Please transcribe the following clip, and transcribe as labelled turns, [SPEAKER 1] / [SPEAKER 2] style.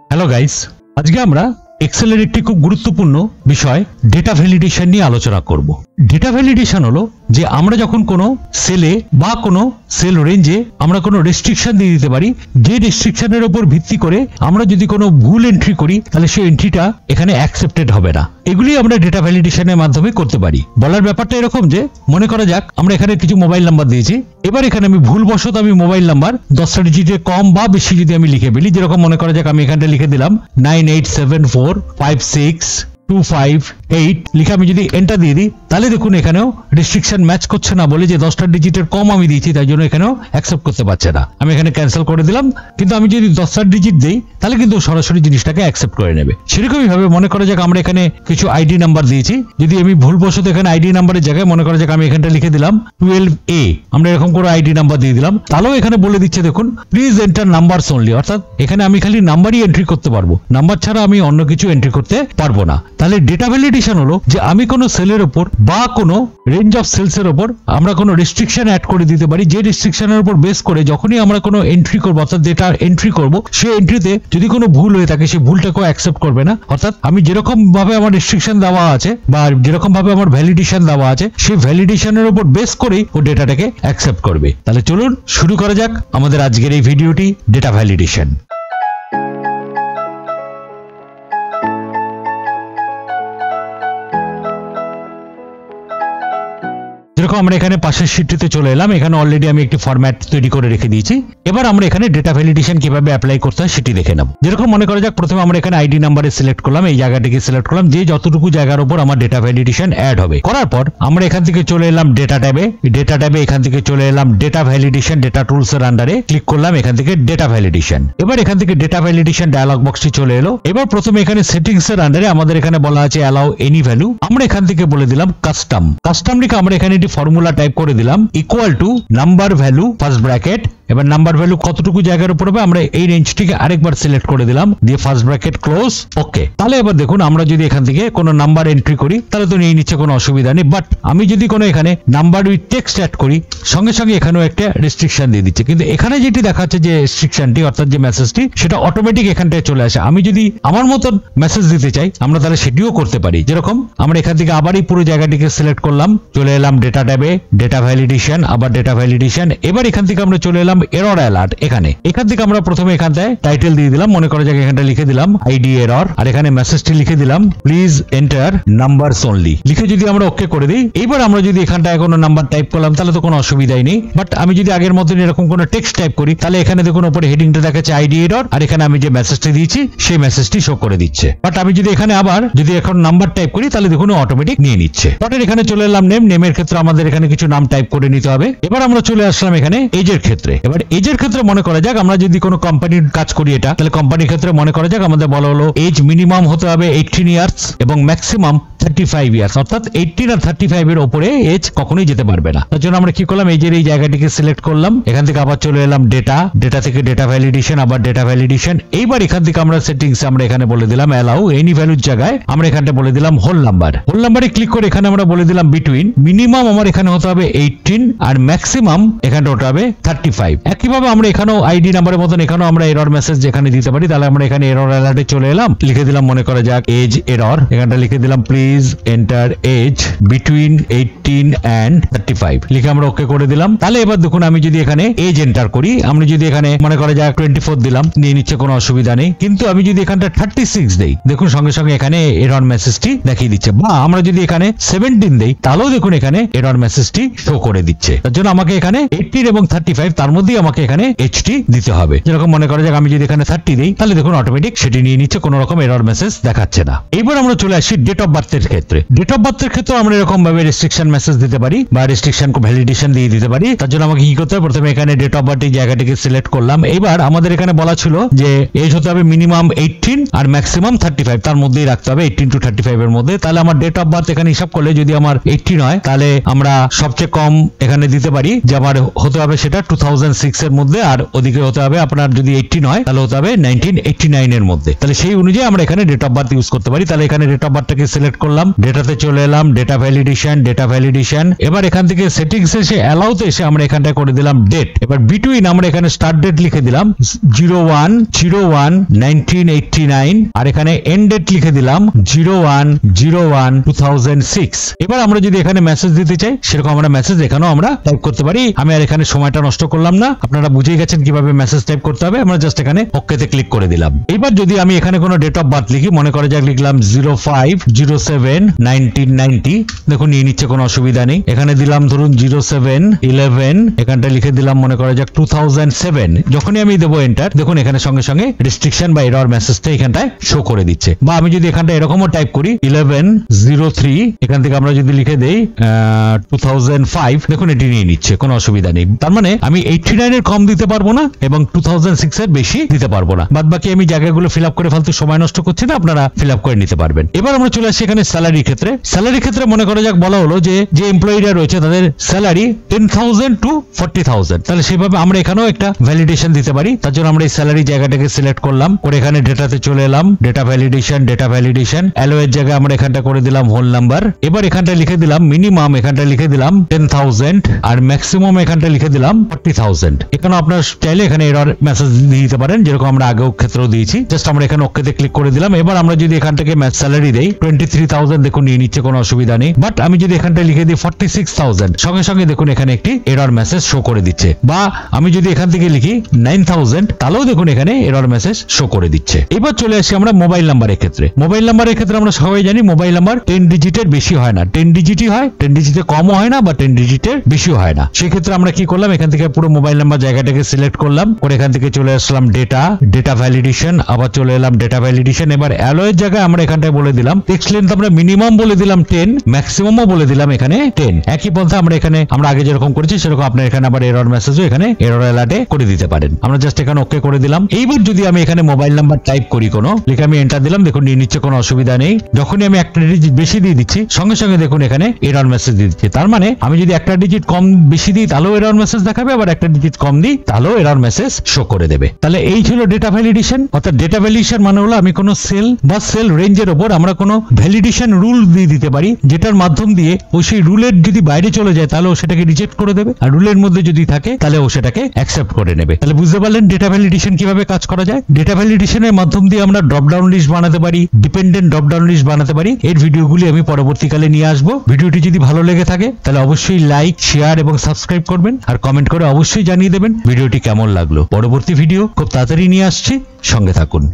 [SPEAKER 1] Hello guys, আজকে আমরা এক্সেলের একটি খুব গুরুত্বপূর্ণ বিষয় ডেটা ভ্যালিডেশন নিয়ে আলোচনা করব। ডেটা ভ্যালিডেশন হলো যে আমরা যখন কোনো সেলে বা কোনো সেল রেঞ্জে আমরা কোনো রেস্ট্রিকশন দিয়ে দিতে পারি, যে রেস্ট্রিকশনের উপর ভিত্তি করে আমরা যদি কোনো ভুল এন্ট্রি করি তাহলে সেই এন্ট্রিটা এখানে অ্যাকসেপ্টেড হবে না। এগুলি আমরা ডেটা ভ্যালিডেশনের মাধ্যমে করতে পারি। বলার ব্যাপারটা এরকম যে মনে করা যাক আমরা এখানে কিছু মোবাইল নাম্বার দিয়েছি, এবার এখানে আমি ভুলবশত আমি মোবাইল নাম্বার 10টা ডিজিটের কম বা বেশি যদি আমি লিখে ফেলি, যেরকম মনে করা যাক আমি এখানটা লিখে দিলাম 9874562558 লিখে আমি যদি এন্টার দিয়ে দিই তাহলে দেখুন এখানেও রেস্ট্রিকশন ম্যাচ করছে না, বলে যে 10টা ডিজিটের কম আমি দিয়েছি তাই জন্য এখানেও অ্যাকসেপ্ট করতে পারছে না। আমি এখানে ক্যান্সেল করে দিলাম, কিন্তু আমি যদি 10টা ডিজিট দিই তাহলে কিন্তু সরাসরি জিনিসটাকে অ্যাকসেপ্ট করে নেবে। সেরকমই ভাবে মনে করা যাক আমরা এখানে কিছু আইডি নাম্বার দিয়েছি, যদি আমি ভুলবশত এখানে আইডি নাম্বারের জায়গায় মনে করা যাক আমি এখানটা লিখে দিলাম 12A, আমরা এরকম করে আইডি নাম্বার দিয়ে দিলাম, তাহলেও এখানে বলে দিচ্ছে দেখুন প্লিজ এন্টার নাম্বারস অনলি, অর্থাৎ এখানে আমি খালি নাম্বারই এন্ট্রি করতে পারবো, নাম্বার ছাড়া আমি অন্য কিছু এন্ট্রি করতে পারবো না। তাহলে ডেটা ভ্যালিডেশন হলো যে আমি কোনো সেলের উপর বা কোনো রেঞ্জ অফ সেলস এর উপর আমরা কোনো রেস্ট্রিকশন অ্যাড করে দিতে পারি, যে রেস্ট্রিকশনের উপর বেস করে যখনই আমরা কোনো এন্ট্রি করবো অর্থাৎ ডেটা এন্ট্রি করবো সেই এন্ট্রিতে যদি কোনো ভুল হয়ে থাকে সেই ভুলটাকেও অ্যাকসেপ্ট করবে না। অর্থাৎ আমি যেরকম ভাবে আমার রেস্ট্রিকশন দেওয়া আছে বা যেরকম ভাবে আমার ভ্যালিডেশন দেওয়া আছে সেই ভ্যালিডেশনের উপর বেস করেই ও ডেটাটাকে অ্যাকসেপ্ট করবে। তাহলে চলুন শুরু করা যাক আমাদের আজকের এই ভিডিওটি, ডেটা ভ্যালিডেশন। যেরকম আমরা এখানে পাশের শিটটিতে চলে এলাম, এখানে অলরেডি আমি একটি ফরম্যাট তৈরি করে রেখে দিয়েছি। এবার আমরা এখানে ডেটা ভ্যালিডেশন কিভাবে অ্যাপ্লাই করতে হয় সেটি দেখে নেব। যেরকম মনে করা যাক প্রথমে আমরা এখানে আইডি নাম্বারে সিলেক্ট করলাম, এই জায়গাটিকে সিলেক্ট করলাম যে যতটুকু জায়গার উপর আমার ডেটা ভ্যালিডেশন অ্যাড হবে। করার পর আমরা এখান থেকে চলে এলাম ডেটা ট্যাবে, ডেটা ট্যাবে এখান থেকে চলে এলাম ডেটা ভ্যালিডেশন, ডেটা টুলস এর আন্ডারে ক্লিক করলাম, এখান থেকে ডেটা ভ্যালিডেশন। এবার এখান থেকে ডেটা ভ্যালিডেশন ডায়ালগ বক্সটি চলে এলো। এবার প্রথমে এখানে সেটিংস এর আন্ডারে আমাদের এখানে বলা আছে অ্যালাউ এনি ভ্যালু, আমরা এখান থেকে বলে দিলাম কাস্টম। কাস্টম লিখে আমরা এখানে একটি ফর্মুলা টাইপ করে দিলাম equal to number value first bracket. এবার নাম্বার ভ্যালু কতটুকু জায়গার উপর হবে আমরা এই রেঞ্জটিকে আরেকবার সিলেক্ট করে দিলাম, দিয়ে ফার্স্ট ব্র্যাকেট ক্লোজ, ওকে। তাহলে এবার দেখুন আমরা যদি এখান থেকে কোনো নাম্বার এন্ট্রি করি তাহলে তো নিয়ে নিচ্ছে, কোনো অসুবিধা নেই। বাট আমি যদি কোনো এখানে নাম্বার উইথ টেক্সট অ্যাড করি সঙ্গে সঙ্গে এখানেও একটা রেস্ট্রিকশন দিয়ে দিচ্ছে, কিন্তু এখানে যেটি দেখাচ্ছে যে রেস্ট্রিকশনটি অর্থাৎ যে মেসেজটি সেটা অটোমেটিক এখানটায় চলে আসে। আমি যদি আমার মতন মেসেজ দিতে চাই আমরা তাহলে সেটিও করতে পারি। যেরকম আমরা এখান থেকে আবার এই পুরো জায়গাটিকে সিলেক্ট করলাম, চলে এলাম ডেটা ট্যাবে, ডেটা ভ্যালিডেশন, আবার ডেটা ভ্যালিডেশন। এবার এখান থেকে আমরা চলে এলাম এরর অ্যালার্ট, এখান থেকে আমরা প্রথমে এখানটায় টাইটেল দিয়ে দিলাম, মনে করা যাক এখানটা লিখে দিলাম আইডি এরর, আর এখানে মেসেজটি লিখে দিলাম প্লিজ এন্টার নাম্বারস অনলি, লিখে যদি আমরা ওকে করে দিই। এইবার আমরা যদি এখানটায় কোনো নাম্বার টাইপ করলাম তাহলে তো কোনো অসুবিধাই নেই। বাট আমি যদি আগের মতন এরকম কোনো টেক্সট টাইপ করি তাহলে এখানে দেখুন উপরে হেডিংটা দেখাচ্ছে আইডি এরর, আর এখানে আমি যে মেসেজটি দিয়েছি সেই মেসেজটি শো করে দিচ্ছে। বাট আমি যদি এখানে আবার যদি এখন নাম্বার টাইপ করি তাহলে দেখুন অটোমেটিক নিয়ে নিচ্ছে। বাট এখানে চলে এলাম নেম, নেমের ক্ষেত্রে আমাদের এখানে কিছু নাম টাইপ করে নিতে হবে। এবার আমরা চলে আসলাম এখানে এজের ক্ষেত্রে। এবার এজের ক্ষেত্রে মনে করা যাক আমরা যদি কোনো কোম্পানির কাজ করি এটা, তাহলে কোম্পানির ক্ষেত্রে মনে করা যাক আমাদের বলা হলো এজ মিনিমাম হতে হবে 18 ইয়ার্স এবং ম্যাক্সিমাম 35 ইয়ার্স, অর্থাৎ 18 আর 35 এর উপরে এজ কখনোই যেতে পারবে না। তার জন্য আমরা কি করলাম এজের এই জায়গাটিকে সিলেক্ট করলাম, এখান থেকে আবার চলে এলাম ডেটা, ডেটা থেকে ডেটা ভ্যালিডেশন, আবার ডেটা ভ্যালিডেশন। এইবার এখান থেকে আমরা সেটিংস আমরা এখানে বলে দিলাম অ্যালাউ এনি ভ্যালুর জায়গায় আমরা এখানটা বলে দিলাম হোল নাম্বার। হোল নাম্বারে ক্লিক করে এখানে আমরা বলে দিলাম বিটুইন, মিনিমাম আমার এখানে হতে হবে 18 আর ম্যাক্সিমাম এখানে হতে হবে 35। একইভাবে আমরা এখানেও আইডি নাম্বারের মতন এখানেও আমরা এরর মেসেজ যেখানে দিতে পারি, তাহলে আমরা এখানে এরর অ্যালার্টে চলে এলাম, লিখে দিলাম মনে করা যাক এজ এরর, এখানটা লিখে দিলাম please enter age between 18 and 35, লিখে আমরা ওকে করে দিলাম। তাহলে এবার দেখুন আমি যদি এখানে এজ এন্টার করি, আমরা যদি এখানে মনে করা যাক 24 দিলাম, নিয়ে নিচ্ছে, কোনো অসুবিধা নেই। কিন্তু আমি যদি এখানটা 36 দেই দেখুন সঙ্গে সঙ্গে এখানে এরর মেসেজটি দেখিয়ে দিচ্ছে, বা আমরা যদি এখানে 17 দেই তাহলেও দেখুন এখানে এরর মেসেজটি শো করে দিচ্ছে। তার জন্য আমাকে এখানে 18 এবং 35 তার মধ্যেই আমাকে এখানে এইচটি দিতে হবে। যেরকম মনে করা যাক আমি যদি এখানে 30 দেই তাহলে দেখুন অটোমেটিক সেটি নিয়ে নিচ্ছে, কোনো রকম এরর মেসেজ দেখাচ্ছে না। এবার আমরা চলে আসি ডেট অফ বার্থের ক্ষেত্রে। ডেট অফ বার্থের ক্ষেত্রে আমরা এরকম ভাবে রেস্ট্রিকশন মেসেজ দিতে পারি বা রেস্ট্রিকশন ভ্যালিডেশন দিয়ে দিতে পারি। তার জন্য আমাকে কি করতে হবে, প্রথমে এখানে ডেট অফ বার্থ এই জায়গাটিকে সিলেক্ট করলাম। এবার আমাদের এখানে বলা ছিল যে এজ হতে হবে মিনিমাম 18 আর ম্যাক্সিমাম 35, তার মধ্যেই রাখতে হবে 18 to 35 এর মধ্যে। তাহলে আমার ডেট অফ বার্থ এখানে হিসাব করলে যদি আমার 18 হয় তাহলে আমরা সবচেয়ে কম এখানে দিতে পারি যে আমার হতে হবে সেটা 2006 এর মধ্যে, আর ওদিকে হতে হবে আপনার যদি 18 হয় তাহলে হতে হবে 1989 এর মধ্যে। তাহলে সেই অনুযায়ী আমরা এখানে ডেট অফ বার্থ ইউজ করতে পারি। তাহলে এখানে ডেট অফ বার্থটাকে সিলেক্ট করলাম, করলাম, ডেটাতে চলে এলাম, ডেটা ভ্যালিডেশন। এবার এখান থেকে সেটিংস এসে অ্যালাউতে এসে আমরা এখানটা করে দিলাম ডেট। এবার বিটুইন আমরা এখানে স্টার্ট ডেট লিখে দিলাম 01/01/1989 আর এখানে এন্ড ডেট লিখে দিলাম 01/01/2006। এবার আমরা যদি এখানে মেসেজ দিতে চাই সেরকম আমরা মেসেজ এখানেও আমরা টাইপ করতে পারি। আমি আর এখানে সময়টা নষ্ট করলাম না, আপনারা বুঝেই গেছেন কিভাবে মেসেজ টাইপ করতে হবে। আমরা জাস্ট এখানে ওকেতে ক্লিক করে দিলাম। এবার যদি আমি এখানে কোনো ডেট অফ বার্থ লিখি, মনে করা যাক লিখলাম 05/07/1990, দেখুন নিয়ে নিচ্ছে, কোনো অসুবিধা নেই। এখানে দিলাম ধরুন 07/11, এখানটা লিখে দিলাম মনে করা যাক 2007। যখনই আমি দেবো এন্টার, দেখুন এখানে সঙ্গে সঙ্গে রেস্ট্রিকশন বা এরর মেসেজটা এখানটায় শো করে দিচ্ছে। বা আমি যদি এখানটা এরকমও টাইপ করি 11/03, এখান থেকে আমরা যদি লিখে দেই 2005, দেখুন এটি নিয়ে নিচ্ছে, কোনো অসুবিধা নেই। তার মানে আমি 89 এর কম দিতে পারবো না এবং 2006 এর বেশি দিতে পারবো না। বাদ বাকি আমি জায়গাগুলো ফিল আপ করে ফালতু সময় নষ্ট করছি না, আপনারা ফিল আপ করে নিতে পারবেন। এবার আমরা চলে আসছি এখানে স্যালারি ক্ষেত্রে। স্যালারি ক্ষেত্রে মনে করা যাক বলা হলো যে এমপ্লয়িরা রয়েছে তাদের স্যালারি 10,000 to 40,000, তাহলে সেভাবে আমরা এখানেও একটা ভ্যালিডেশন দিতে পারি। তার জন্য আমরা এই স্যালারি জায়গাটাকে সিলেক্ট করলাম, করে এখানে ডেটাতে চলে এলাম, ডেটা ভ্যালিডেশন অ্যালো এর জায়গায় আমরা এখানটা করে দিলাম হোল নাম্বার। এবার এখানটা লিখে দিলাম মিনিমাম, এখানটা লিখে দিলাম 10,000 আর ম্যাক্সিমাম এখানটা লিখে দিলাম 40,000। এখানে আপনার চাইলে এখানে এরর মেসেজ দিয়ে দিতে পারেন, যেরকম আমরা আগেও ক্ষেত্রেও দিয়েছি। জাস্ট আমরা এখানে ওকেতে ক্লিক করে দিলাম। এবার আমরা যদি এখান থেকে স্যালারি দেই 23,000, দেখুন নিয়ে নিচ্ছে, কোনো অসুবিধা নেই। বাট আমি যদি এখানটা লিখে দিই 46,000, সঙ্গে সঙ্গে দেখুন এখানে একটি এরর মেসেজ শো করে দিচ্ছে। বা আমি যদি এখান থেকে লিখি 9,000, তাহলেও দেখুন এখানে এরর মেসেজ শো করে দিচ্ছে। এবার চলে আসি আমরা মোবাইল নাম্বারের ক্ষেত্রে। মোবাইল নাম্বারের ক্ষেত্রে আমরা সবাই জানি মোবাইল নাম্বার 10 ডিজিটের বেশি হয় না, 10 ডিজিটই হয়, 10 ডিজিটের কমও হয় না বা 10 ডিজিটের বেশিও হয় না। সেক্ষেত্রে আমরা কি করলাম, এখান থেকে পুরো মোবাইল নাম্বার জায়গাটাকে সিলেক্ট করলাম, করে এখান থেকে চলে আসলাম ডেটা ভ্যালিডেশন, আবার চলে এলাম ডেটা ভ্যালিডেশন। এবার অ্যালোয়ের জায়গায় আমরা এখানটায় বলে দিলাম টেক্সট লেন্থ আমরা মিনিমাম বলে দিলাম 10, ম্যাক্সিমামও বলে দিলাম এখানে 10। একই পন্থা আমরা এখানে আমরা আগে যেরকম করেছি সেরকম আপনার এখানে আবার এরর মেসেজও এখানে এরর অ্যালার্টে করে দিতে পারেন। আমরা জাস্ট এখানে ওকে করে দিলাম। এইবার যদি আমি এখানে মোবাইল নাম্বার টাইপ করি কোনো, লিখে আমি এন্টার দিলাম, দেখুন নিয়ে নিচ্ছে, কোনো অসুবিধা নেই। যখনই আমি একটা ডিজিট বেশি দিয়ে দিচ্ছি সঙ্গে সঙ্গে দেখুন এখানে এরর মেসেজ দিয়ে দিচ্ছে। তার মানে আমি যদি একটা ডিজিট কম বেশি দিই তাহলেও এরর মেসেজ দেখাবে, আবার একটা ডিজিট কম দিই তাহলেও এরর মেসেজ শো করে দেবে। তাহলে এই ছিল ডেটা ভ্যালিডেশন। অর্থাৎ ডেটা ভ্যালিডেশন মানে হলো আমি কোনো সেল বা সেল রেঞ্জের উপর আমরা কোনো ভ্যালিডেশন রুল দিয়ে দিতে পারি, যেটার মাধ্যম দিয়ে ও সেই রুলের যদি বাইরে চলে যায় তাহলে ও সেটাকে রিজেক্ট করে দেবে, আর রুলের মধ্যে যদি থাকে তাহলে ও সেটাকে অ্যাকসেপ্ট করে নেবে। তাহলে বুঝতে পারলেন ডেটা ভ্যালিডেশন কিভাবে কাজ করা যায়। ডেটা ভ্যালিডেশনের মাধ্যম দিয়ে আমরা ড্রপ ডাউন লিস্ট বানাতে পারি, ডিপেন্ডেন্ট ড্রপ ডাউন লিস্ট বানাতে পারি। এর ভিডিওগুলি আমি পরবর্তীকালে নিয়ে আসবো। ভিডিওটি যদি ভালো লেগে থাকে তাহলে অবশ্যই লাইক, শেয়ার এবং সাবস্ক্রাইব করবেন, আর কমেন্ট করে অবশ্যই জানিয়ে দেবেন ভিডিওটি কেমন লাগলো। পরবর্তী ভিডিও খুব তাড়াতাড়ি নিয়ে আসছি, সঙ্গে থাকুন।